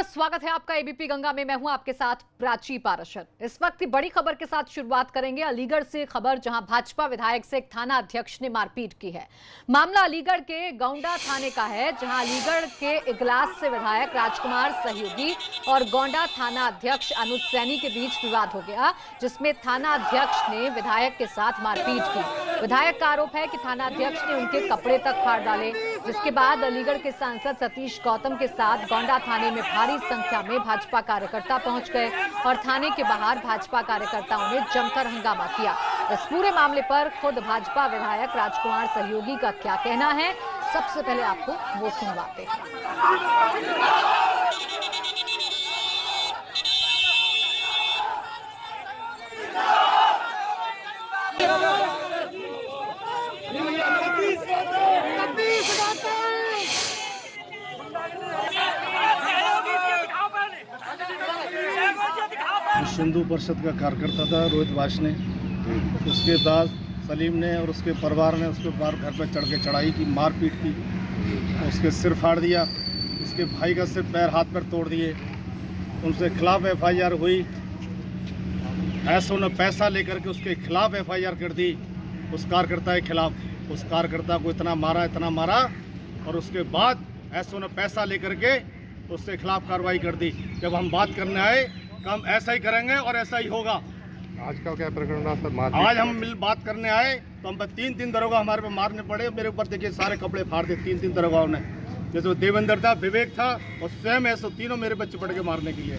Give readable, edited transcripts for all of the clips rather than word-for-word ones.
नमस्कार, स्वागत है आपका एबीपी गंगा में। मैं हूं आपके साथ प्राची पाराशर। इस वक्त की बड़ी खबर के साथ शुरुआत करेंगे अलीगढ़ से खबर, जहां भाजपा विधायक से एक थाना अध्यक्ष ने मारपीट की है। मामला अलीगढ़ के गोंडा थाने का है, जहां अलीगढ़ के इगलास से विधायक राजकुमार सहयोगी और गोंडा थाना अध्यक्ष अनुज सैनी के बीच विवाद हो गया, जिसमें थाना अध्यक्ष ने विधायक के साथ मारपीट की। विधायक का आरोप है कि थाना अध्यक्ष ने उनके कपड़े तक फाड़ डाले, जिसके बाद अलीगढ़ के सांसद सतीश गौतम के साथ गोंडा थाने में भारी संख्या में भाजपा कार्यकर्ता पहुंच गए और थाने के बाहर भाजपा कार्यकर्ताओं ने जमकर हंगामा किया। इस पूरे मामले पर खुद भाजपा विधायक राजकुमार सहयोगी का क्या कहना है, सबसे पहले आपको वो सुनवाते हैं। हिंदू परिषद का कार्यकर्ता था रोहित वासने। उसके बाद सलीम ने और उसके परिवार ने उसके ऊपर घर पर चढ़ के चढ़ाई की, मारपीट की, उसके सिर फाड़ दिया, उसके भाई का सिर पैर हाथ पैर तोड़ दिए। उनके खिलाफ एफआईआर हुई। ऐसा ने पैसा लेकर के उसके खिलाफ एफआईआर कर दी उस कार्यकर्ता के खिलाफ। उस कार्यकर्ता को इतना मारा और उसके बाद ऐसा ने पैसा लेकर के उसके खिलाफ कार्रवाई कर दी। जब हम बात करने आए हम ऐसा ही करेंगे और ऐसा ही होगा। आज का क्या प्रकरण रहा सर? आज हम मिल बात करने आए तो हम पर तीन दरोगा हमारे पे मारने पड़े। मेरे ऊपर देखिए सारे कपड़े फाड़ दिए तीन दरोगाओं ने। जैसे देवेंद्र था, विवेक था और स्वयं ऐसे तीनों मेरे बच्चे पड़ के मारने के लिए।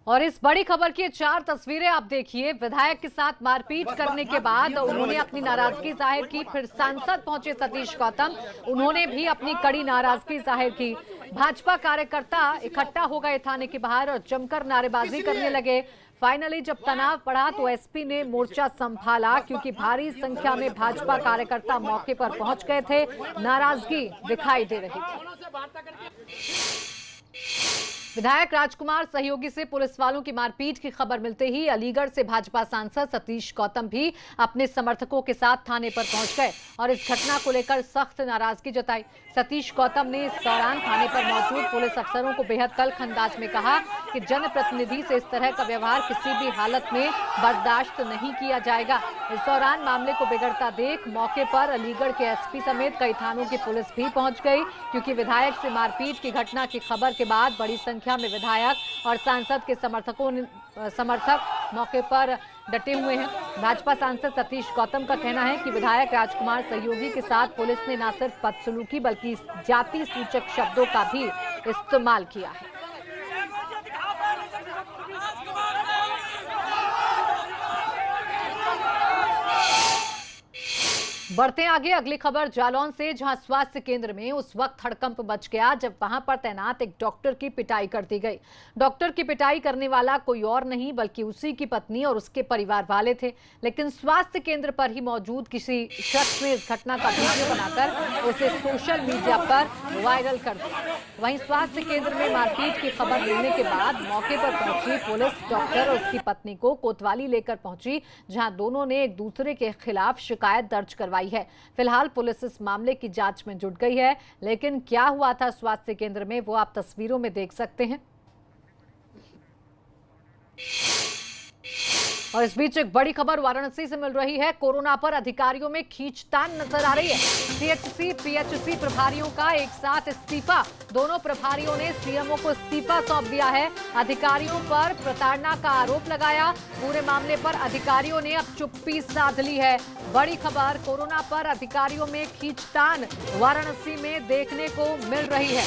और इस बड़ी खबर की 4 तस्वीरें आप देखिए। विधायक के साथ मारपीट करने के बाद उन्होंने अपनी नाराजगी जाहिर की। फिर सांसद पहुंचे सतीश गौतम, उन्होंने भी अपनी कड़ी नाराजगी जाहिर की। भाजपा कार्यकर्ता इकट्ठा हो गए थाने के बाहर और जमकर नारेबाजी करने लगे। फाइनली जब तनाव बढ़ा तो एसपी ने मोर्चा संभाला, क्योंकि भारी संख्या में भाजपा कार्यकर्ता मौके पर पहुंच गए थे। नाराजगी दिखाई दे रही थी। विधायक राजकुमार सहयोगी से पुलिस वालों की मारपीट की खबर मिलते ही अलीगढ़ से भाजपा सांसद सतीश गौतम भी अपने समर्थकों के साथ थाने पर पहुंच गए और इस घटना को लेकर सख्त नाराजगी जताई। सतीश गौतम ने इस दौरान थाने पर मौजूद पुलिस अफसरों को बेहद तल्ख अंदाज में कहा कि जनप्रतिनिधि से इस तरह का व्यवहार किसी भी हालत में बर्दाश्त नहीं किया जाएगा। इस दौरान मामले को बिगड़ता देख मौके पर अलीगढ़ के एसपी समेत कई थानों की पुलिस भी पहुंच गई, क्योंकि विधायक से मारपीट की घटना की खबर के बाद बड़ी संख्या में विधायक और सांसद के समर्थक मौके पर डटे हुए हैं। भाजपा सांसद सतीश गौतम का कहना है कि विधायक राजकुमार सहयोगी के साथ पुलिस ने न सिर्फ बदसलूकी बल्कि जाति सूचक शब्दों का भी इस्तेमाल किया है। बढ़ते आगे, अगली खबर जालौन से, जहां स्वास्थ्य केंद्र में उस वक्त हड़कंप मच गया जब वहां पर तैनात एक डॉक्टर की पिटाई कर दी गई। डॉक्टर की पिटाई करने वाला कोई और नहीं बल्कि उसी की पत्नी और उसके परिवार वाले थे, लेकिन स्वास्थ्य केंद्र पर ही मौजूद किसी शख्स ने इस घटना का वीडियो बनाकर उसे सोशल मीडिया पर वायरल कर दिया। वहीं स्वास्थ्य केंद्र में मारपीट की खबर मिलने के बाद मौके पर पहुंची पुलिस डॉक्टर और उसकी पत्नी को कोतवाली लेकर पहुंची, जहां दोनों ने एक दूसरे के खिलाफ शिकायत दर्ज करवाई है। फिलहाल पुलिस इस मामले की जांच में जुट गई है, लेकिन क्या हुआ था स्वास्थ्य केंद्र में वो आप तस्वीरों में देख सकते हैं। और इस बीच एक बड़ी खबर वाराणसी से मिल रही है। कोरोना पर अधिकारियों में खींचतान नजर आ रही है। सीएचसी पीएचसी प्रभारियों का एक साथ इस्तीफा। दोनों प्रभारियों ने सीएमओ को इस्तीफा सौंप दिया है। अधिकारियों पर प्रताड़ना का आरोप लगाया। पूरे मामले पर अधिकारियों ने अब चुप्पी साध ली है। बड़ी खबर, कोरोना पर अधिकारियों में खींचतान वाराणसी में देखने को मिल रही है।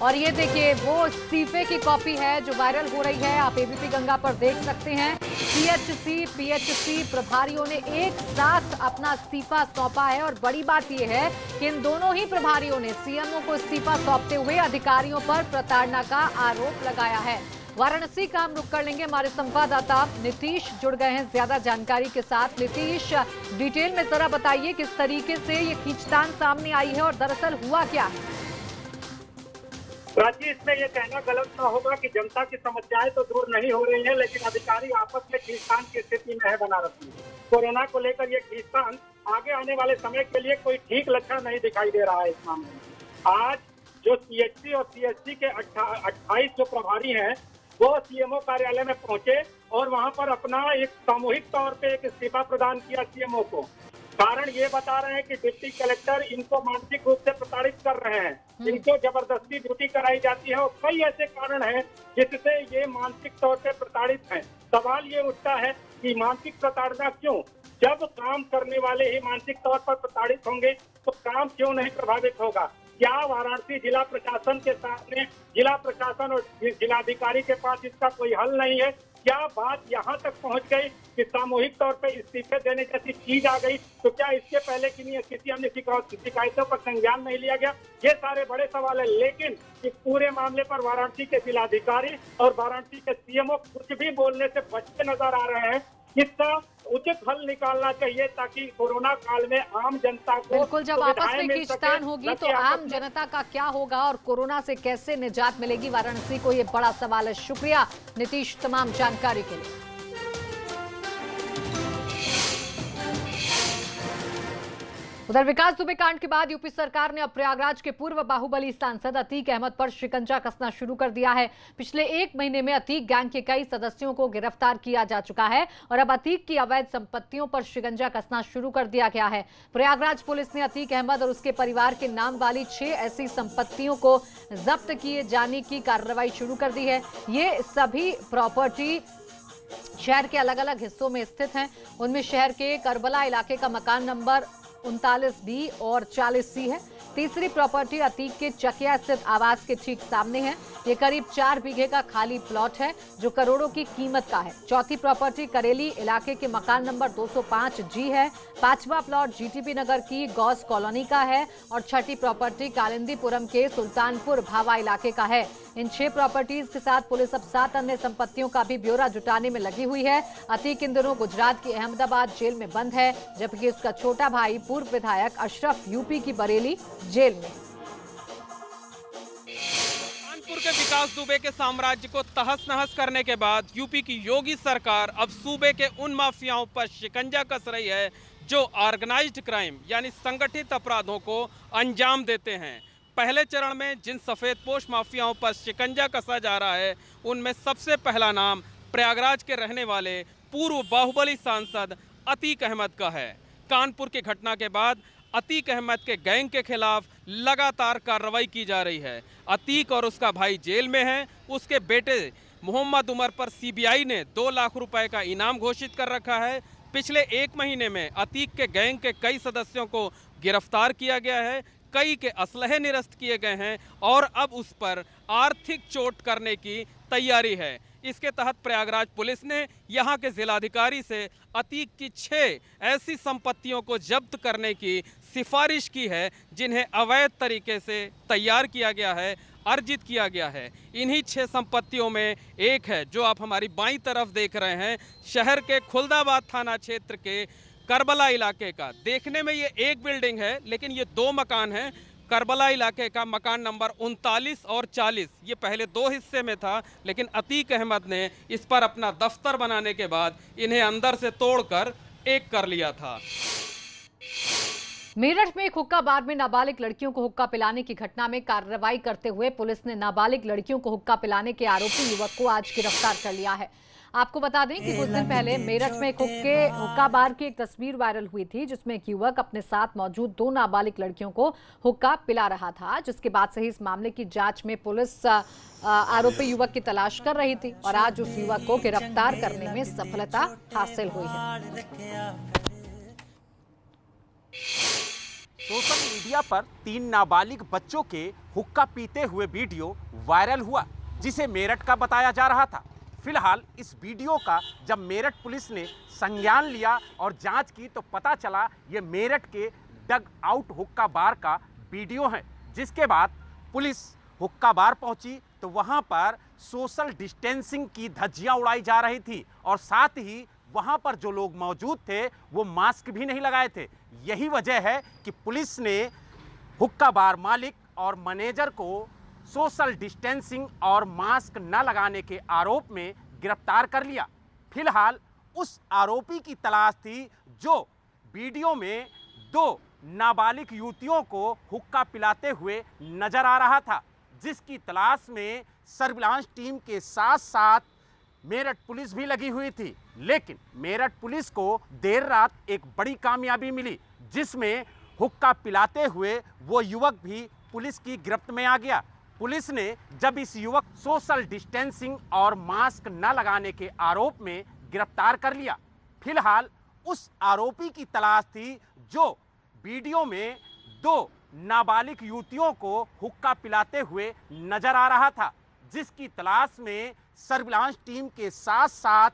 और ये देखिए वो इस्तीफे की कॉपी है जो वायरल हो रही है, आप एबीपी गंगा पर देख सकते हैं। सीएचसी पीएचसी प्रभारियों ने एक साथ अपना इस्तीफा सौंपा है और बड़ी बात यह है कि इन दोनों ही प्रभारियों ने सीएमओ को इस्तीफा सौंपते हुए अधिकारियों पर प्रताड़ना का आरोप लगाया है। वाराणसी का हम रुख कर लेंगे, हमारे संवाददाता नीतीश जुड़ गए हैं ज्यादा जानकारी के साथ। नीतीश, डिटेल में जरा बताइए किस तरीके से ये खींचतान सामने आई है और दरअसल हुआ क्या है। प्राची, इसमें यह कहना गलत न होगा कि जनता की समस्याएं तो दूर नहीं हो रही हैं, लेकिन अधिकारी आपस में खींचतान की स्थिति में है बना रखी है। कोरोना को लेकर यह खींचतान आगे आने वाले समय के लिए कोई ठीक लक्षण नहीं दिखाई दे रहा है इस मामले में। आज जो सीएचसी और सीएससी के 28 जो प्रभारी हैं वो सीएमओ कार्यालय में पहुंचे और वहां पर अपना एक सामूहिक तौर पे एक इस्तीफा प्रदान किया सीएमओ को। कारण ये बता रहे हैं कि डिप्टी कलेक्टर इनको मानसिक रूप से प्रताड़ित कर रहे हैं, इनको जबरदस्ती ड्यूटी कराई जाती है और कई ऐसे कारण हैं जिससे ये मानसिक तौर पे प्रताड़ित हैं। सवाल ये उठता है कि मानसिक प्रताड़ना क्यों? जब काम करने वाले ही मानसिक तौर पर प्रताड़ित होंगे तो काम क्यों नहीं प्रभावित होगा? क्या वाराणसी जिला प्रशासन के सामने जिला प्रशासन और जिलाधिकारी के पास इसका कोई हल नहीं है? क्या बात यहाँ तक पहुँच गई कि सामूहिक तौर पे इस्तीफे देने जैसी चीज आ गई? तो क्या इसके पहले किसी अन्य शिकायतों पर संज्ञान नहीं लिया गया? ये सारे बड़े सवाल है। लेकिन इस पूरे मामले पर वाराणसी के जिलाधिकारी और वाराणसी के सीएमओ कुछ भी बोलने से बचते नजर आ रहे हैं। इसका उचित हल निकालना चाहिए ताकि कोरोना काल में आम जनता को बिल्कुल, जब आपस में खींचतान होगी तो आम जनता का क्या होगा और कोरोना से कैसे निजात मिलेगी, वाराणसी को ये बड़ा सवाल है। शुक्रिया नीतीश तमाम जानकारी के लिए। उधर विकास दुबे कांड के बाद यूपी सरकार ने अब प्रयागराज के पूर्व बाहुबली सांसद अतीक अहमद पर शिकंजा कसना शुरू कर दिया है। पिछले 1 महीने में अतीक गैंग के कई सदस्यों को गिरफ्तार किया जा चुका है और अब अतीक की अवैध संपत्तियों पर शिकंजा कसना शुरू कर दिया गया है। प्रयागराज पुलिस ने अतीक अहमद और उसके परिवार के नाम वाली 6 ऐसी संपत्तियों को जब्त किए जाने की कार्रवाई शुरू कर दी है। ये सभी प्रॉपर्टी शहर के अलग अलग हिस्सों में स्थित हैं। उनमें शहर के करबला इलाके का मकान नंबर 39B और 40C है। तीसरी प्रॉपर्टी अतीक के चकिया स्थित आवास के ठीक सामने है। ये करीब 4 बीघे का खाली प्लॉट है जो करोड़ों की कीमत का है। चौथी प्रॉपर्टी करेली इलाके के मकान नंबर 205G है। 5वां प्लॉट जीटीपी नगर की गौस कॉलोनी का है और छठी प्रॉपर्टी कालिंदीपुरम के सुल्तानपुर भावा इलाके का है। इन 6 प्रॉपर्टीज के साथ पुलिस अब 7 अन्य संपत्तियों का भी ब्यौरा जुटाने में लगी हुई है। अतीक इन दिनों गुजरात की अहमदाबाद जेल में बंद है, जबकि उसका छोटा भाई पूर्व विधायक अशरफ यूपी की बरेली जेल में। कानपुर के विकास दुबे के साम्राज्य को तहस नहस करने के बाद यूपी की योगी सरकार अब सूबे के उन माफियाओं पर शिकंजा कस रही है जो ऑर्गेनाइज्ड क्राइम यानी संगठित अपराधों को अंजाम देते हैं। पहले चरण में जिन सफेदपोश माफियाओं पर शिकंजा कसा जा रहा है उनमें सबसे पहला नाम प्रयागराज के रहने वाले पूर्व बाहुबली सांसद अतीक अहमद का है। कानपुर की घटना के बाद अतीक अहमद के गैंग के खिलाफ लगातार कार्रवाई की जा रही है। अतीक और उसका भाई जेल में है। उसके बेटे मोहम्मद उमर पर सीबीआई ने 2 लाख रुपए का इनाम घोषित कर रखा है। पिछले 1 महीने में अतीक के गैंग के कई सदस्यों को गिरफ्तार किया गया है, कई के असलहे निरस्त किए गए हैं और अब उस पर आर्थिक चोट करने की तैयारी है। इसके तहत प्रयागराज पुलिस ने यहां के जिलाधिकारी से अतीक की 6 ऐसी संपत्तियों को जब्त करने की सिफारिश की है जिन्हें अवैध तरीके से तैयार किया गया है, अर्जित किया गया है। इन्हीं 6 संपत्तियों में एक है जो आप हमारी बाईं तरफ देख रहे हैं, शहर के खुलदाबाद थाना क्षेत्र के करबला इलाके का। देखने में ये एक बिल्डिंग है लेकिन ये 2 मकान हैं। करबला इलाके का मकान नंबर 39 और 40 ये पहले 2 हिस्से में था, लेकिन अतीक अहमद ने इस पर अपना दफ्तर बनाने के बाद इन्हें अंदर से तोड़कर एक कर लिया था। मेरठ में एक हुक्का बार में नाबालिग लड़कियों को हुक्का पिलाने की घटना में कार्रवाई करते हुए पुलिस ने नाबालिग लड़कियों को हुक्का पिलाने के आरोपी युवक को आज गिरफ्तार कर लिया है। आपको बता दें कि कुछ दिन पहले मेरठ में एक हुक्का बार की एक तस्वीर वायरल हुई थी जिसमें एक युवक अपने साथ मौजूद 2 नाबालिग लड़कियों को हुक्का पिला रहा था, जिसके बाद से ही इस मामले की जांच में पुलिस आरोपी युवक की तलाश कर रही थी और आज उस युवक को गिरफ्तार करने में सफलता हासिल हुई है। सोशल मीडिया पर 3 नाबालिग बच्चों के हुक्का पीते हुए वीडियो वायरल हुआ जिसे मेरठ का बताया जा रहा था। फिलहाल इस वीडियो का जब मेरठ पुलिस ने संज्ञान लिया और जांच की तो पता चला ये मेरठ के डग आउट हुक्का बार का वीडियो है, जिसके बाद पुलिस हुक्का बार पहुंची तो वहां पर सोशल डिस्टेंसिंग की धज्जियां उड़ाई जा रही थी और साथ ही वहां पर जो लोग मौजूद थे वो मास्क भी नहीं लगाए थे। यही वजह है कि पुलिस ने हुक्का बार मालिक और मैनेजर को सोशल डिस्टेंसिंग और मास्क न लगाने के आरोप में गिरफ्तार कर लिया। फिलहाल उस आरोपी की तलाश थी जो वीडियो में 2 नाबालिग युवतियों को हुक्का पिलाते हुए नजर आ रहा था, जिसकी तलाश में सर्विलांस टीम के साथ साथ मेरठ पुलिस भी लगी हुई थी। लेकिन मेरठ पुलिस को देर रात एक बड़ी कामयाबी मिली, जिसमें हुक्का पिलाते हुए वो युवक भी पुलिस की गिरफ्त में आ गया। पुलिस ने जब इस युवक सोशल डिस्टेंसिंग और मास्क न लगाने के आरोप में गिरफ्तार कर लिया। फिलहाल उस आरोपी की तलाश थी जो वीडियो में 2 नाबालिग युवतियों को हुक्का पिलाते हुए नजर आ रहा था, जिसकी तलाश में सर्विलांस टीम के साथ साथ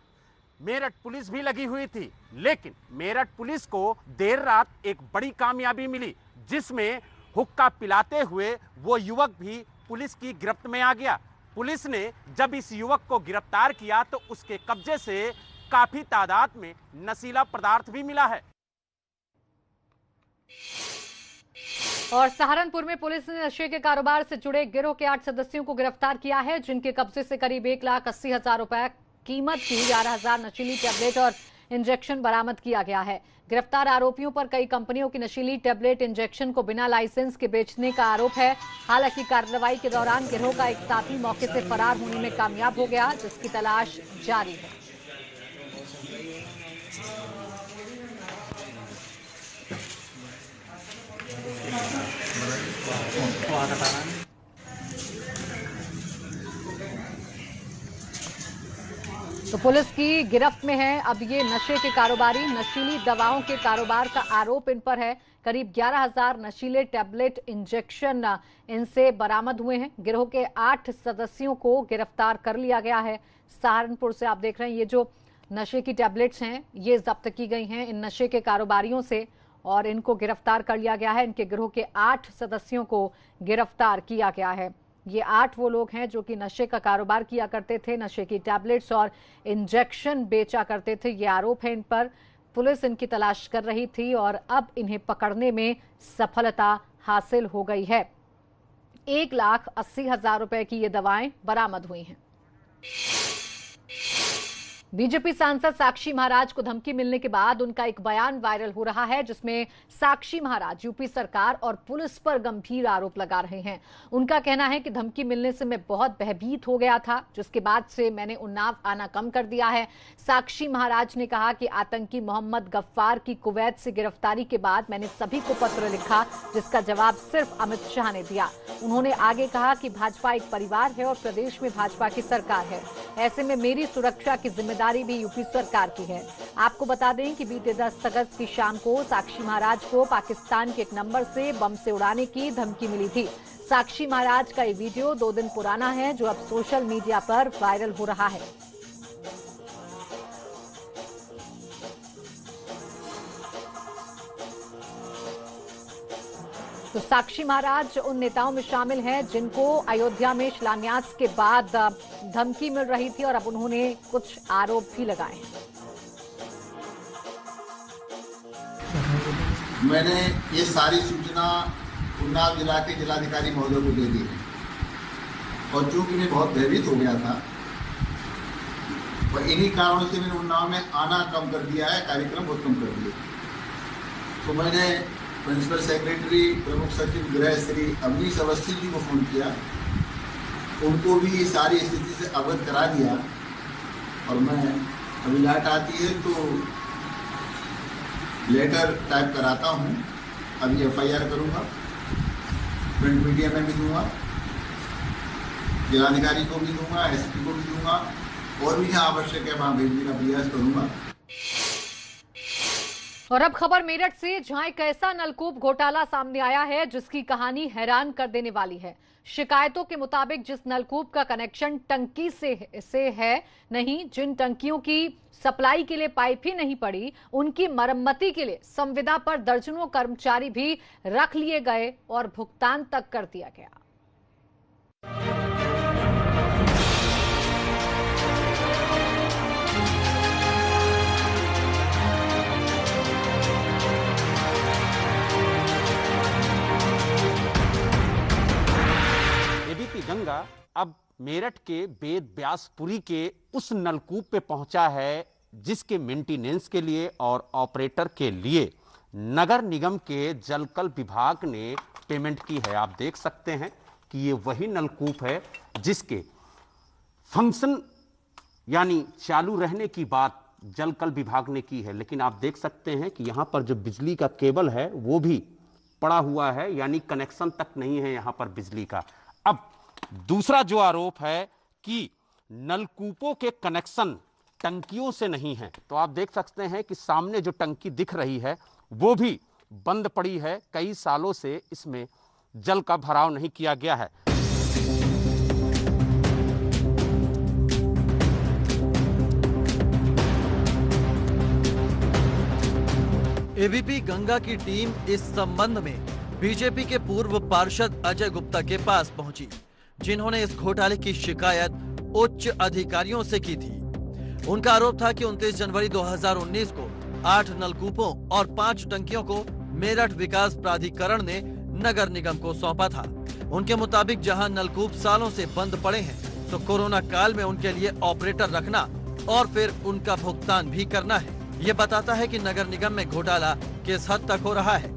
मेरठ पुलिस भी लगी हुई थी। लेकिन मेरठ पुलिस को देर रात एक बड़ी कामयाबी मिली, जिसमें हुक्का पिलाते हुए वो युवक भी पुलिस की गिरफ्त में आ गया। पुलिस ने जब इस युवक को गिरफ्तार किया तो उसके कब्जे से काफी तादाद में नशीला पदार्थ भी मिला है। और सहारनपुर में पुलिस ने नशे के कारोबार से जुड़े गिरोह के 8 सदस्यों को गिरफ्तार किया है, जिनके कब्जे से करीब 1,80,000 रुपए कीमत की 11,000 नशीली टैबलेट और इंजेक्शन बरामद किया गया है। गिरफ्तार आरोपियों पर कई कंपनियों की नशीली टैबलेट इंजेक्शन को बिना लाइसेंस के बेचने का आरोप है। हालांकि कार्रवाई के दौरान गिरोह का एक साथी मौके से फरार होने में कामयाब हो गया, जिसकी तलाश जारी है। तो पुलिस की गिरफ्त में है अब ये नशे के कारोबारी। नशीली दवाओं के कारोबार का आरोप इन पर है। करीब 11,000 नशीले टैबलेट इंजेक्शन इनसे बरामद हुए हैं। गिरोह के 8 सदस्यों को गिरफ्तार कर लिया गया है। सहारनपुर से आप देख रहे हैं ये जो नशे की टैबलेट्स हैं ये जब्त की गई हैं इन नशे के कारोबारियों से और इनको गिरफ्तार कर लिया गया है। इनके गिरोह के 8 सदस्यों को गिरफ्तार किया गया है। ये 8 वो लोग हैं जो कि नशे का कारोबार किया करते थे, नशे की टैबलेट्स और इंजेक्शन बेचा करते थे। ये आरोप है इन पर। पुलिस इनकी तलाश कर रही थी और अब इन्हें पकड़ने में सफलता हासिल हो गई है। 1,80,000 रुपए की ये दवाएं बरामद हुई हैं। बीजेपी सांसद साक्षी महाराज को धमकी मिलने के बाद उनका एक बयान वायरल हो रहा है, जिसमें साक्षी महाराज यूपी सरकार और पुलिस पर गंभीर आरोप लगा रहे हैं। उनका कहना है कि धमकी मिलने से मैं बहुत भयभीत हो गया था, जिसके बाद से मैंने उन्नाव आना कम कर दिया है। साक्षी महाराज ने कहा कि आतंकी मोहम्मद गफ्फार की कुवैत से गिरफ्तारी के बाद मैंने सभी को पत्र लिखा, जिसका जवाब सिर्फ अमित शाह ने दिया। उन्होंने आगे कहा कि भाजपा एक परिवार है और प्रदेश में भाजपा की सरकार है, ऐसे में मेरी सुरक्षा की जिम्मेदारी भी यूपी सरकार की है। आपको बता दें कि बीते 10 अगस्त की शाम को साक्षी महाराज को पाकिस्तान के एक नंबर से बम से उड़ाने की धमकी मिली थी। साक्षी महाराज का ये वीडियो 2 दिन पुराना है, जो अब सोशल मीडिया पर वायरल हो रहा है। तो साक्षी महाराज उन नेताओं में शामिल हैं जिनको अयोध्या में शिलान्यास के बाद धमकी मिल रही थी और अब उन्होंने कुछ आरोप भी लगाए हैं। मैंने ये सारी सूचना उन्नाव जिला के जिलाधिकारी महोदय को दे दी और चूंकि मैं बहुत भयभीत हो गया था और इन्हीं कारणों से मैंने उन्नाव में आना कम कर दिया है, कार्यक्रम बहुत कम कर दिए। तो मैंने प्रिंसिपल सेक्रेटरी प्रमुख सचिव गृह श्री अवनीश अवस्थी जी को फोन किया, उनको भी सारी स्थिति से अवगत करा दिया और मैं अभी लाइट आती है तो लेटर टाइप कराता हूँ। अभी FIR करूँगा, प्रिंट मीडिया में भी दूंगा, जिलाधिकारी को भी दूंगा, SP को भी दूंगा और भी जहाँ आवश्यक है वहाँ भेजने का प्रयास करूँगा। और अब खबर मेरठ से, जहां एक ऐसा नलकूप घोटाला सामने आया है जिसकी कहानी हैरान कर देने वाली है। शिकायतों के मुताबिक जिस नलकूप का कनेक्शन टंकी से है नहीं, जिन टंकियों की सप्लाई के लिए पाइप ही नहीं पड़ी, उनकी मरम्मती के लिए संविदा पर दर्जनों कर्मचारी भी रख लिए गए और भुगतान तक कर दिया गया। गंगा अब मेरठ के बेद ब्यासपुरी के उस नलकूप पे पहुंचा है जिसके मेंटेनेंस के लिए और ऑपरेटर के लिए नगर निगम के जलकल विभाग ने पेमेंट की है। आप देख सकते हैं कि ये वही नलकूप है जिसके फंक्शन यानी चालू रहने की बात जलकल विभाग ने की है, लेकिन आप देख सकते हैं कि यहां पर जो बिजली का केबल है वो भी पड़ा हुआ है, यानी कनेक्शन तक नहीं है यहां पर बिजली का। अब दूसरा जो आरोप है कि नलकूपों के कनेक्शन टंकियों से नहीं है, तो आप देख सकते हैं कि सामने जो टंकी दिख रही है वो भी बंद पड़ी है। कई सालों से इसमें जल का भराव नहीं किया गया है। एबीपी गंगा की टीम इस संबंध में बीजेपी के पूर्व पार्षद अजय गुप्ता के पास पहुंची, जिन्होंने इस घोटाले की शिकायत उच्च अधिकारियों से की थी। उनका आरोप था कि 29 जनवरी 2019 को 8 नलकूपों और 5 टंकियों को मेरठ विकास प्राधिकरण ने नगर निगम को सौंपा था। उनके मुताबिक जहां नलकूप सालों से बंद पड़े हैं, तो कोरोना काल में उनके लिए ऑपरेटर रखना और फिर उनका भुगतान भी करना है। ये बताता है कि नगर निगम में घोटाला किस हद तक हो रहा है।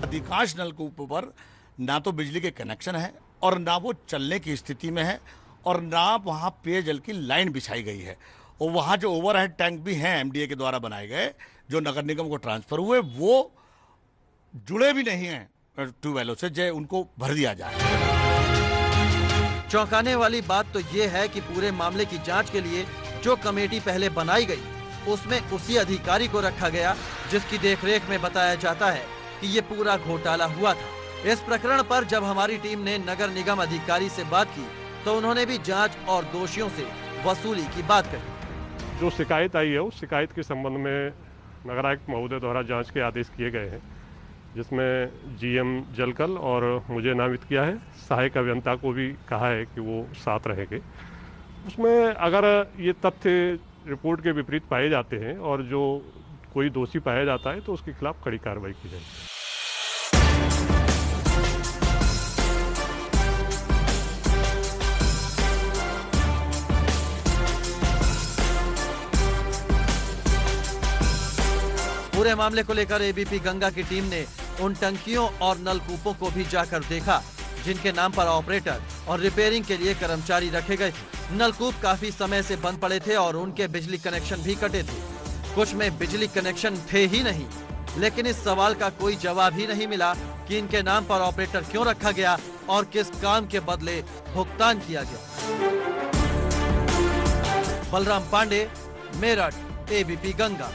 अधिकांश नलकूपों पर ना तो बिजली के कनेक्शन है और ना वो चलने की स्थिति में है और ना वहाँ पेयजल की लाइन बिछाई गई है। और वहाँ जो ओवरहेड टैंक भी हैं एमडीए के द्वारा बनाए गए, जो नगर निगम को ट्रांसफर हुए, वो जुड़े भी नहीं हैं ट्यूबवेलों से, जो उनको भर दिया जाए। चौंकाने वाली बात तो ये है कि पूरे मामले की जांच के लिए जो कमेटी पहले बनाई गई, उसमें उसी अधिकारी को रखा गया जिसकी देखरेख में बताया जाता है कि ये पूरा घोटाला हुआ था। इस प्रकरण पर जब हमारी टीम ने नगर निगम अधिकारी से बात की, तो उन्होंने भी जांच और दोषियों से वसूली की बात कही। जो शिकायत आई है उस शिकायत के संबंध में नगर आयुक्त महोदय द्वारा जांच के आदेश किए गए हैं, जिसमें जीएम जलकल और मुझे नामित किया है। सहायक अभियंता को भी कहा है कि वो साथ रहेंगे। उसमें अगर ये तथ्य रिपोर्ट के विपरीत पाए जाते हैं और जो कोई दोषी पाया जाता है तो उसके खिलाफ कड़ी कार्रवाई की जाएगी। पूरे मामले को लेकर एबीपी गंगा की टीम ने उन टंकियों और नलकूपों को भी जाकर देखा जिनके नाम पर ऑपरेटर और रिपेयरिंग के लिए कर्मचारी रखे गए थे। नलकूप काफी समय से बंद पड़े थे और उनके बिजली कनेक्शन भी कटे थे। कुछ में बिजली कनेक्शन थे ही नहीं। लेकिन इस सवाल का कोई जवाब ही नहीं मिला कि इनके नाम पर ऑपरेटर क्यों रखा गया और किस काम के बदले भुगतान किया गया। बलराम पांडे, मेरठ, एबीपी गंगा।